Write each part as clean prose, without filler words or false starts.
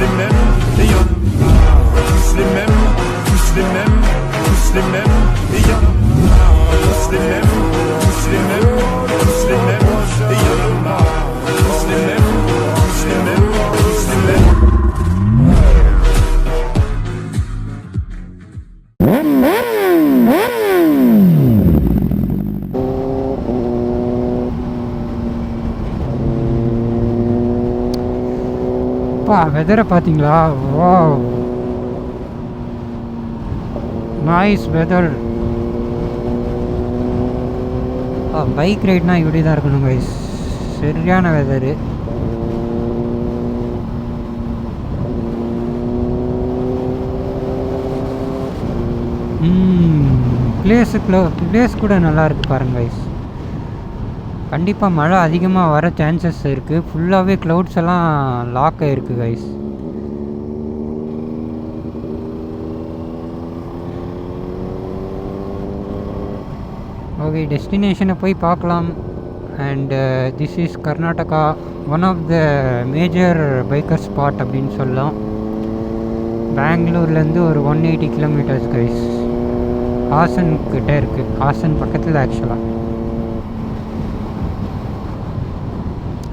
les mêmes, et y'en a tous les mêmes, tous les mêmes, tous les mêmes, et y'en a tous les mêmes, tous les mêmes, tous les mêmes, et y'en a tous les mêmes, tous les mêmes, tous les mêmes. வெதரை பார்த்தீங்களா? Wow, nice weather. Bike ரைட்னா இப்படி தான் இருக்கணும் guys. சரியான weather. Place கூட நல்லா இருக்குது பாருங்க கைஸ். கண்டிப்பாக மழை அதிகமாக வர சான்சஸ் இருக்குது. ஃபுல்லாகவே க்ளவுட்ஸ் எல்லாம் லாக் ஆகிருக்கு கைஸ். ஓகே, டெஸ்டினேஷனை போய் பார்க்கலாம். And this is Karnataka, one of the major biker spot அப்படின்னு சொல்லலாம். பெங்களூர்லேருந்து ஒரு 180 கிலோமீட்டர்ஸ் கைஸ். ஹாசன் கிட்டே இருக்குது, ஹாசன் பக்கத்தில்.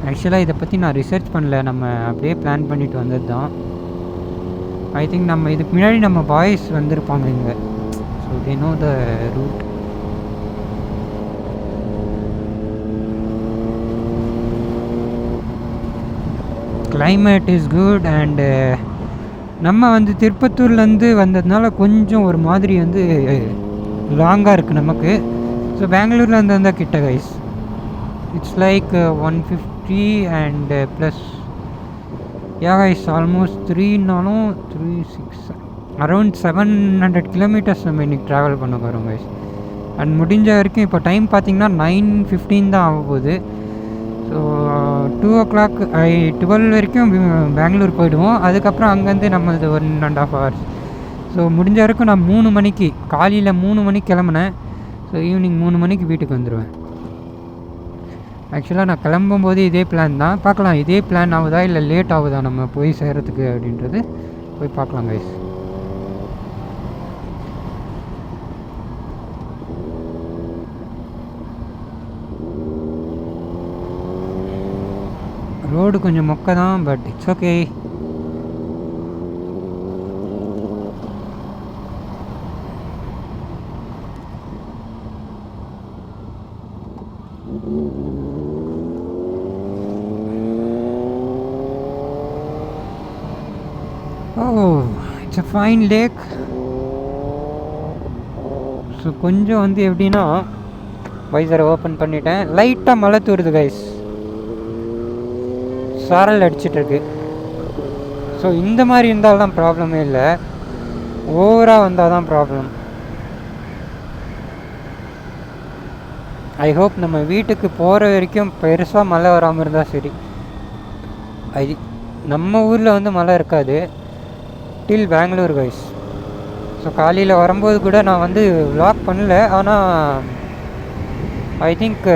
ஆக்சுவலாக இதை பற்றி நான் ரிசர்ச் பண்ணல, நம்ம அப்படியே பிளான் பண்ணிட்டு வந்தது தான். ஐ திங்க் நம்ம இதுக்கு முன்னாடி நம்ம பாய்ஸ் வந்திருப்பாங்க இங்கே. So they know the route. Climate is good. And நம்ம வந்து திருப்பத்தூர்லேருந்து வந்ததுனால கொஞ்சம் ஒரு மாதிரி வந்து லாங்காக இருக்குது நமக்கு. ஸோ பெங்களூரில் வந்து வந்தால் கிட்ட guys. It's like 150 and plus guys, almost 3 நானும் 3 6 around 700 kilometers நம்ம இன்னைக்கு ட்ராவல் பண்ண போகிறோம் கைஸ். அண்ட் முடிஞ்ச வரைக்கும் இப்போ டைம் பார்த்திங்கன்னா 9:15 தான் ஆக போகுது. ஸோ 2 o'clock 12 வரைக்கும் பெங்களூர் போயிடுவோம். அதுக்கப்புறம் அங்கேருந்து நம்மளது 1.5 hours. ஸோ முடிஞ்ச வரைக்கும் நான் 3 மணிக்கு, காலையில் 3 மணிக்கு கிளம்புனேன். ஸோ ஈவினிங் 3 மணிக்கு வீட்டுக்கு வந்துடுவேன். ஆக்சுவலாக நான் கிளம்பும்போது இதே பிளான் தான். பார்க்கலாம் இதே பிளான் ஆகுதா இல்லை லேட் ஆகுதா நம்ம போய் சேர்கிறதுக்கு அப்படின்றது. போய் பார்க்கலாம் கைஸ். ரோடு கொஞ்சம் மொக்க தான், but it's okay. It's a fine lake. So கொஞ்சம் வந்து எப்படின்னா வைசரை ஓப்பன் பண்ணிட்டேன். லைட்டாக மழை தூருது கைஸ், சாரல் அடிச்சிட்ருக்கு. ஸோ இந்த மாதிரி இருந்தால் தான் ப்ராப்ளமே இல்லை, ஓவராக வந்தால் தான் ப்ராப்ளம். ஐ ஹோப் நம்ம வீட்டுக்கு போகிற வரைக்கும் பெருசாக மழை வராமல் இருந்தால் சரி. நம்ம ஊரில் வந்து மழை இருக்காது டில் பெங்களூர் கைஸ். ஸோ காலையில் வரும்போது கூட நான் வந்து vlog பண்ணல. ஆனால் I think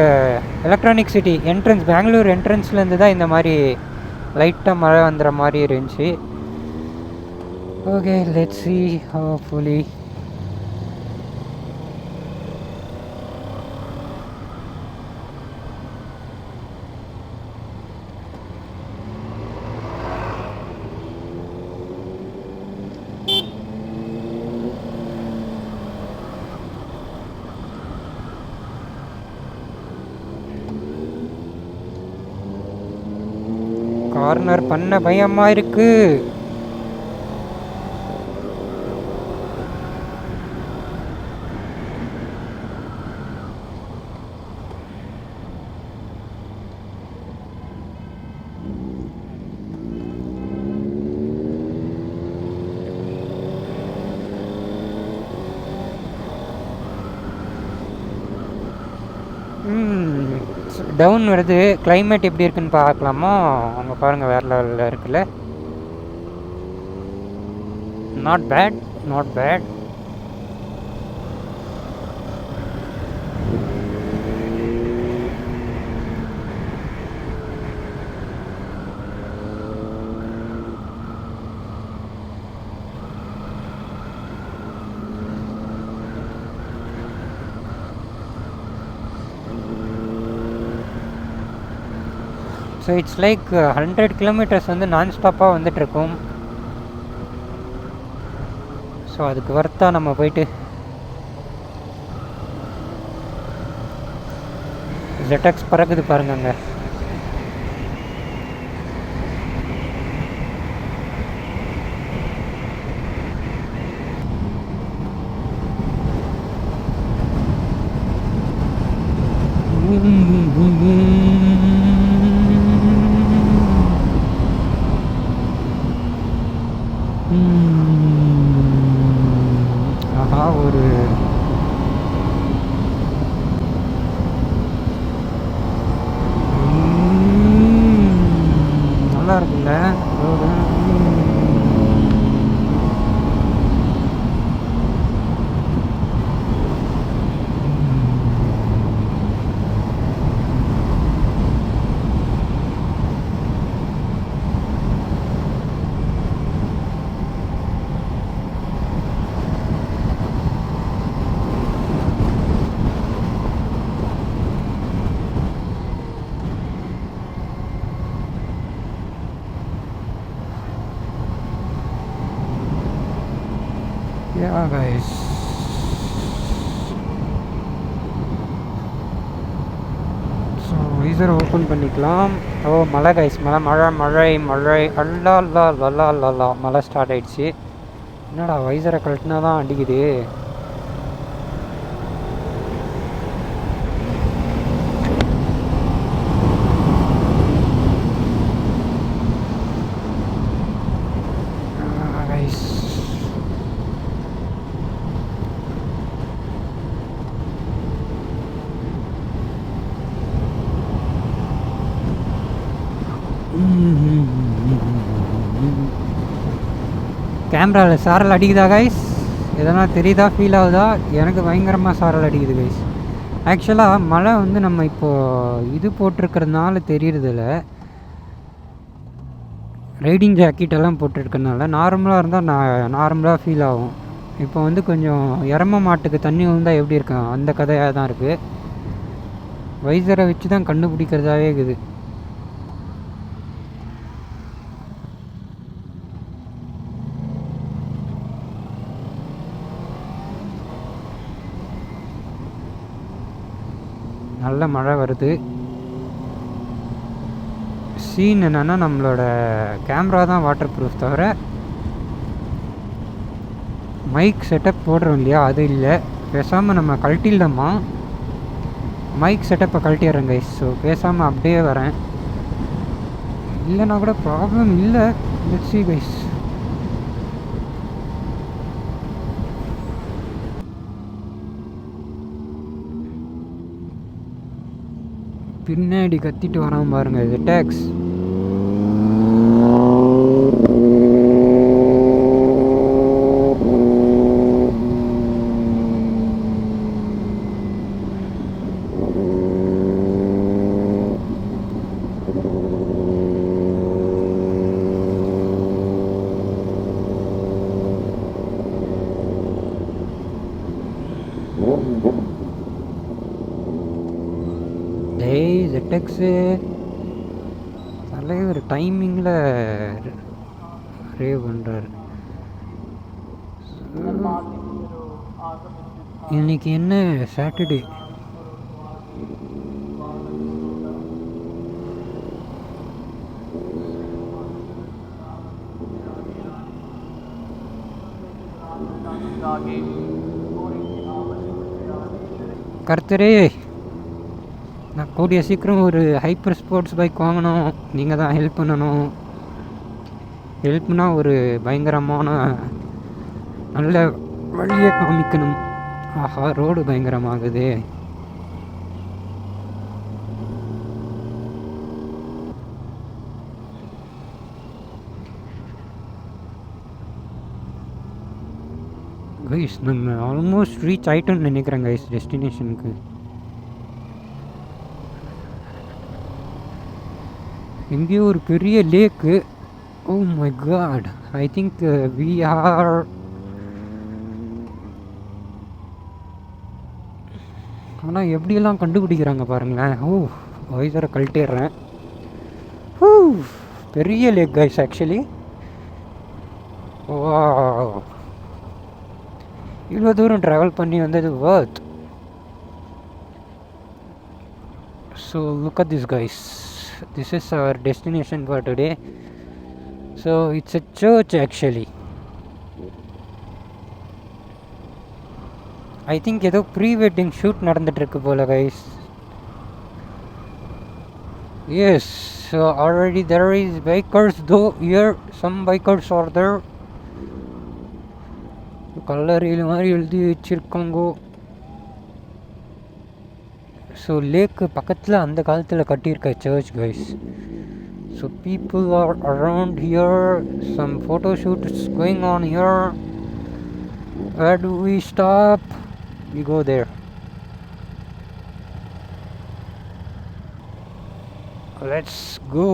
electronic city entrance, Bangalore என்ட்ரன்ஸ்லேருந்து தான் இந்த மாதிரி லைட்டாக மழை வந்துடுற மாதிரி இருந்துச்சு. Okay, let's see hopefully. Corner பண்ண பயமா இருக்கு. டவுன் வருது. கிளைமேட் எப்படி இருக்குன்னு பார்க்கலாமா? அங்கே பாருங்கள், வேறு லெவலில் இருக்குல்ல. Not bad, not bad. So it's like 100 kilometres வந்து நான் ஸ்டாப்பாக வந்துட்டுருக்கோம். ஸோ அதுக்கு வர்த்தா நம்ம போயிட்டு ZX பறக்குது பாருங்க அங்கே. ஆஹா ஒரு நல்லா இருக்குல்ல road. Yeah guys. So visor open பண்ணிக்கலாம். ஓ மழை கைஸ், மழை மழை மழை அல்லா அல்லா லல்லா லல்லா மழை ஸ்டார்ட் ஆயிடுச்சு. என்னடா வைசரை கழட்டினா தான் அடிக்குது. கேமராவில் சாரல் அடிக்குதா கைஸ்? எதனா தெரியுதா, ஃபீல் ஆகுதா? எனக்கு பயங்கரமாக சாரல் அடிக்குது கைஸ். ஆக்சுவலாக மழை வந்து நம்ம இப்போது இது போட்டிருக்கிறதுனால தெரியறதில்ல, ரைடிங் ஜாக்கெட்டெல்லாம் போட்டிருக்கிறதுனால நார்மலாக இருந்தால் நார்மலாக ஃபீல் ஆகும். இப்போ வந்து கொஞ்சம் எரம மாட்டுக்கு தண்ணி விழுந்தால் எப்படி இருக்கும் அந்த கதையாக தான் இருக்குது. வைசரை வச்சு தான் கண்டுபிடிக்கிறதாவே இருக்குது. நல்ல மழை வருது. சீன் என்னென்னா நம்மளோட கேமரா தான் வாட்டர் ப்ரூஃப், தவிர மைக் செட்டப் போடுறோம் இல்லையா அது இல்லை. பேசாமல் நம்ம கழட்டிடலாமா, மைக் செட்டப்பை கழட்டிடுறேன் கைஸ். ஸோ பேசாமல் அப்படியே வரேன், இல்லைன்னா கூட ப்ராப்ளம் இல்லை. Let's see guys. பின்னாடி கத்திட்டு வராம பாருங்க ZX. ZX தலைவர் டைமிங்கில் ரேவ் பண்ணுறாரு. இன்னைக்கு என்ன சாட்டர்டே, கர்த்தரே நான் கூடிய சீக்கிரம் ஒரு ஹைப்பர் ஸ்போர்ட்ஸ் பைக் வாங்கணும். நீங்கள் தான் ஹெல்ப் பண்ணணும். ஹெல்ப்னா ஒரு பயங்கரமான நல்ல வழியை காமிக்கணும். ஆஹா ரோடு பயங்கரமாகுது. கைஸ் நம்ம ஆல்மோஸ்ட் ரீச் ஆகிட்டோன்னு நினைக்கிறேன் கைஸ் டெஸ்டினேஷனுக்கு. எங்கேயோ ஒரு பெரிய lake. Oh my god, I think we are ஆனால் எப்படியெல்லாம் கண்டுபிடிக்கிறாங்க பாருங்களேன். ஓ வைசரை கழட்டிடுறேன். பெரிய லேக் கைஸ் ஆக்சுவலி. இவ்வளோ தூரம் ட்ராவல் பண்ணி வந்தது worth. So look at this guys, this is our destination for today. So it's a church actually. I think ஏதோ ப்ரீ வெட்டிங் ஷூட் நடந்துகிட்ருக்கு போல் guys. Yes, so already there is bikers though here. Some bikers are there. கல்லறையில் மாதிரி எழுதி வச்சிருக்காங்க. So லேக்கு பக்கத்தில் அந்த காலத்தில் கட்டியிருக்க church guys. So people are around here. Some photo shoot is going on here. Where do we stop? We go there. Let's go.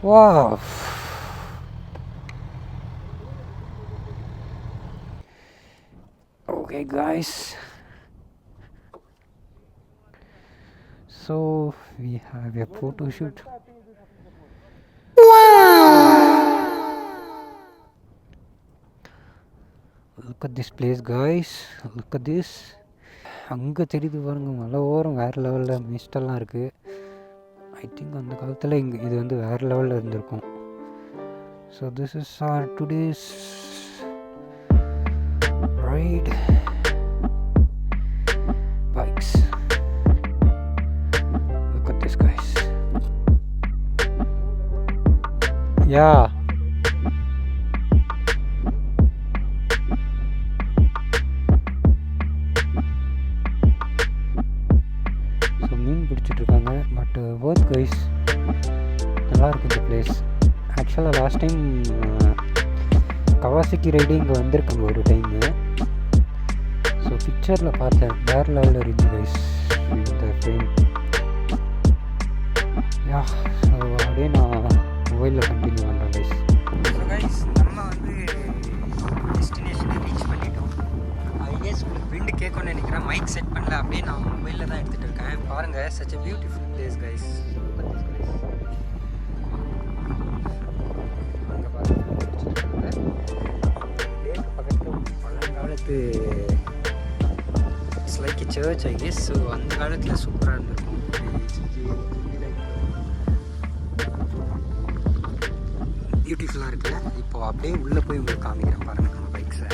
Wow. Okay guys. So we have a photo shoot. Look at this place guys, look at this. அங்கே தெரியுது பாருங்க மலை ஓரம், வேறு லெவலில் மிஸ்டெல்லாம் இருக்குது. I think அந்த காலத்தில் இது வந்து வேறு லெவலில் இருந்திருக்கும். So this is our today's ride bikes. Look at this guys. Yeah. பிடிச்சிட்ருக்காங்க. பட் ஒர்த் கைஸ், நல்லாயிருக்கு இந்த பிளேஸ். ஆக்சுவலாக லாஸ்ட் டைம் கவாசிக்கு ரைடு இங்கே வந்திருக்காங்க ஒரு டைமு. ஸோ பிக்சரில் பார்த்தேன், வேறு லெவலில் இருந்து கைஸ் இந்த ஃப்ரேம். யா ஸோ அப்படியே நான் மொபைலில் கண்டினியூ பண்ணுறேன் கைஸ். ஸோ கைஸ் நம்ம வந்து டெஸ்டினேஷனை ரீச் பண்ணிட்டோம். ஐஎஸ் உங்களுக்கு விண்டு கேட்கணும்னு நினைக்கிறேன். மைக் செட் பண்ணல, அப்படியே நான் மொபைலில் தான் எடுத்துகிட்டு இருக்கேன். பாருங்கள், such a beautiful place guys. அங்கே பாருங்கள் லேக் பக்கத்தில் பழங்காலத்து it's like a church I guess. So அந்த காலத்தில் சூப்பராக இருந்திருக்கும். பியூட்டிஃபுல்லாக இருக்குல்ல. இப்போது அப்படியே உள்ளே போய் உங்களுக்கு காமிக்கிறேன் பாருங்கள் நம்ம பைக்ஸை.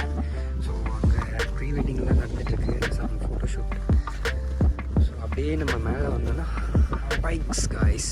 ஸோ அங்கே ப்ரீ வெட்டிங்லாம் நடந்துகிட்ருக்கு, சம் ஃபோட்டோ ஷூட். ஸோ அப்படியே நம்ம மேலே வந்தோன்னா பைக்ஸ் காய்ஸ்.